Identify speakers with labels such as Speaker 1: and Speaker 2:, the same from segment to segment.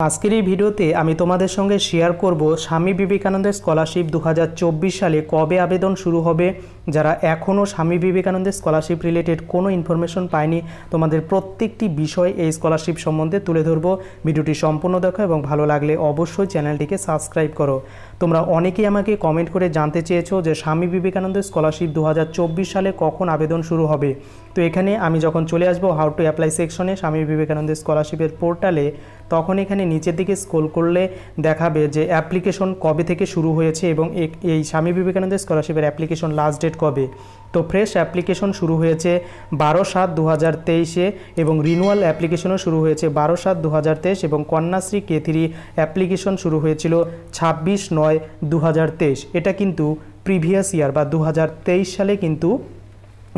Speaker 1: আজকের এই ভিডিওতে আমি তোমাদের সঙ্গে শেয়ার করব স্বামী বিবেকানন্দের স্কলারশিপ 2024 সালে কবে আবেদন শুরু হবে। যারা এখনও স্বামী বিবেকানন্দের স্কলারশিপ রিলেটেড কোনো ইনফরমেশন পায়নি, তোমাদের প্রত্যেকটি বিষয় এই স্কলারশিপ সম্বন্ধে তুলে ধরবো। ভিডিওটি সম্পূর্ণ দেখো এবং ভালো লাগলে অবশ্যই চ্যানেলটিকে সাবস্ক্রাইব করো। তোমরা অনেকেই আমাকে কমেন্ট করে জানতে চেয়েছো যে স্বামী বিবেকানন্দের স্কলারশিপ 2024 সালে কখন আবেদন শুরু হবে। তো এখানে আমি যখন চলে আসবো হাউ টু অ্যাপ্লাই সেকশনে স্বামী বিবেকানন্দের স্কলারশিপের পোর্টালে, তখন এখানে নিচের দিকে স্ক্রল করলে দেখাবে যে অ্যাপ্লিকেশন কবে থেকে শুরু হয়েছে এবং এই স্বামী বিবেকানন্দের স্কলারশিপের অ্যাপ্লিকেশন লাস্ট ডেট কবে। তো ফ্রেশ অ্যাপ্লিকেশন শুরু হয়েছে 12/7/2023 এবং রিনুয়াল অ্যাপ্লিকেশনও শুরু হয়েছে 12/7/2023 এবং কন্যাশ্রী K3 অ্যাপ্লিকেশন শুরু হয়েছিল 26/9/2023। এটা কিন্তু প্রিভিয়াস ইয়ার বা 2023 সালে কিন্তু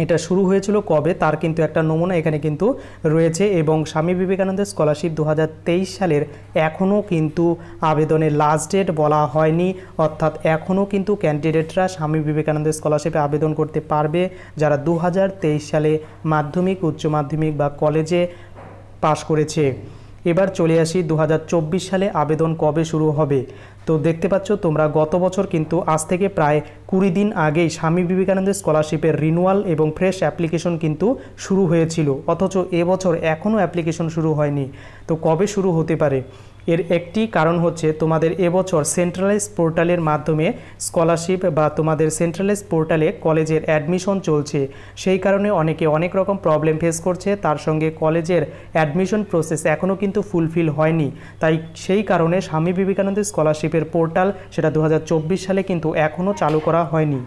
Speaker 1: এটা শুরু হয়েছিল কবে তার কিন্তু একটা নমুনা এখানে কিন্তু রয়েছে। এবং স্বামী বিবেকানন্দের স্কলারশিপ 2023 সালের এখনও কিন্তু আবেদনের লাস্ট ডেট বলা হয়নি, অর্থাৎ এখনও কিন্তু ক্যান্ডিডেটরা স্বামী বিবেকানন্দের স্কলারশিপে আবেদন করতে পারবে যারা 2023 সালে মাধ্যমিক, উচ্চ মাধ্যমিক বা কলেজে পাশ করেছে। এবার চলে আসি 2024 সালে আবেদন কবে শুরু হবে। তো দেখতে পাচ্ছ তোমরা গত বছর কিন্তু আজ থেকে প্রায় 20 দিন আগেই স্বামী বিবেকানন্দের স্কলারশিপের রিনুয়াল এবং ফ্রেশ অ্যাপ্লিকেশন কিন্তু শুরু হয়েছিল, অথচ এবছর এখনও অ্যাপ্লিকেশন শুরু হয়নি। তো কবে শুরু হতে পারে? এর একটি কারণ হচ্ছে তোমাদের এবছর সেন্ট্রালাইজ পোর্টালের মাধ্যমে স্কলারশিপ বা তোমাদের সেন্ট্রালাইজ পোর্টালে কলেজের অ্যাডমিশন চলছে, সেই কারণে অনেকে অনেক রকম প্রবলেম ফেস করছে। তার সঙ্গে কলেজের অ্যাডমিশন প্রসেস এখনও কিন্তু ফুলফিল হয়নি, তাই সেই কারণে স্বামী বিবেকানন্দের স্কলারশিপের পোর্টাল সেটা 2024 সালে কিন্তু এখনও চালু করা হয়নি।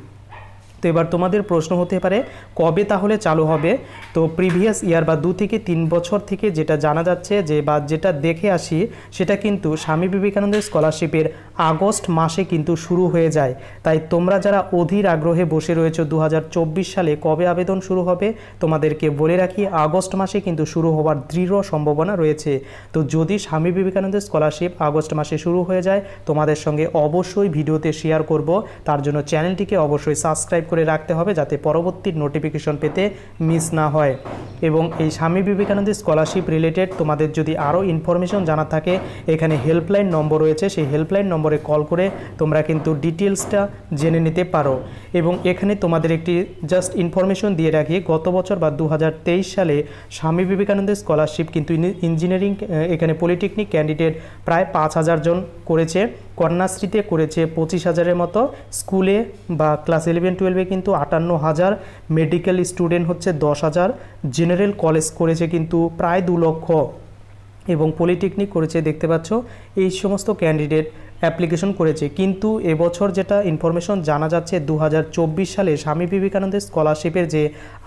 Speaker 1: তো এবার তোমাদের প্রশ্ন হতে পারে কবে তাহলে চালু হবে। তো প্রিভিয়াস ইয়ার বা 2 থেকে 3 বছর থেকে যেটা জানা যাচ্ছে যে বা যেটা দেখে আসি সেটা কিন্তু স্বামী বিবেকানন্দের স্কলারশিপের আগস্ট মাসে কিন্তু শুরু হয়ে যায়। তাই তোমরা যারা অধীর আগ্রহে বসে রয়েছে 2024 সালে কবে আবেদন শুরু হবে, তোমাদেরকে বলে রাখি আগস্ট মাসে কিন্তু শুরু হওয়ার দৃঢ় সম্ভাবনা রয়েছে। তো যদি স্বামী বিবেকানন্দের স্কলারশিপ আগস্ট মাসে শুরু হয়ে যায় তোমাদের সঙ্গে অবশ্যই ভিডিওতে শেয়ার করব। তার জন্য চ্যানেলটিকে অবশ্যই সাবস্ক্রাইব করে রাখতে হবে যাতে পরবর্তী নোটিফিকেশন পেতে মিস না হয়। এবং এই স্বামী বিবেকানন্দের স্কলারশিপ রিলেটেড তোমাদের যদি আরও ইনফরমেশন জানা থাকে, এখানে হেল্পলাইন নম্বর রয়েছে, সেই হেল্পলাইন নম্বরে কল করে তোমরা কিন্তু ডিটেলসটা জেনে নিতে পারো। এবং এখানে তোমাদের একটি জাস্ট ইনফরমেশন দিয়ে রাখি, গত বছর বা 2023 সালে স্বামী বিবেকানন্দের স্কলারশিপ কিন্তু ইঞ্জিনিয়ারিং এখানে পলিটেকনিক ক্যান্ডিডেট প্রায় 5,000 জন করেছে, কন্যাশ্রীতে করেছে 25,000-এর মতো, স্কুলে বা ক্লাস 11-12 কিন্তু 58,000, মেডিকেল স্টুডেন্ট হচ্ছে 10,000, জেনারেল কলেজ করেছে কিন্তু প্রায় 2 লক্ষ এবং পলিটেকনিক করেছে দেখতে পাচ্ছ। এই সমস্ত ক্যান্ডিডেট অ্যাপ্লিকেশন করেছে। কিন্তু এবছর যেটা ইনফরমেশন জানা যাচ্ছে 2024 সালে স্বামী বিবেকানন্দের স্কলারশিপের যে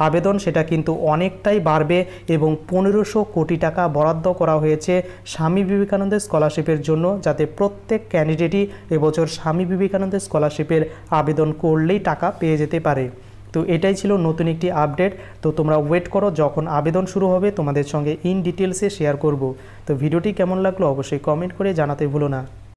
Speaker 1: আবেদন সেটা কিন্তু অনেকটাই বাড়বে এবং 1500 কোটি টাকা বরাদ্দ করা হয়েছে স্বামী বিবেকানন্দের স্কলারশিপের জন্য, যাতে প্রত্যেক ক্যান্ডিডেটই এবছর স্বামী বিবেকানন্দের স্কলারশিপের আবেদন করলেই টাকা পেয়ে যেতে পারে। তো এটাই ছিল নতুন একটি আপডেট। তো তোমরা ওয়েট করো, যখন আবেদন শুরু হবে তোমাদের সঙ্গে ইন ডিটেলসে শেয়ার করব। তো ভিডিওটি কেমন লাগলো অবশ্যই কমেন্ট করে জানাতে ভুলো না।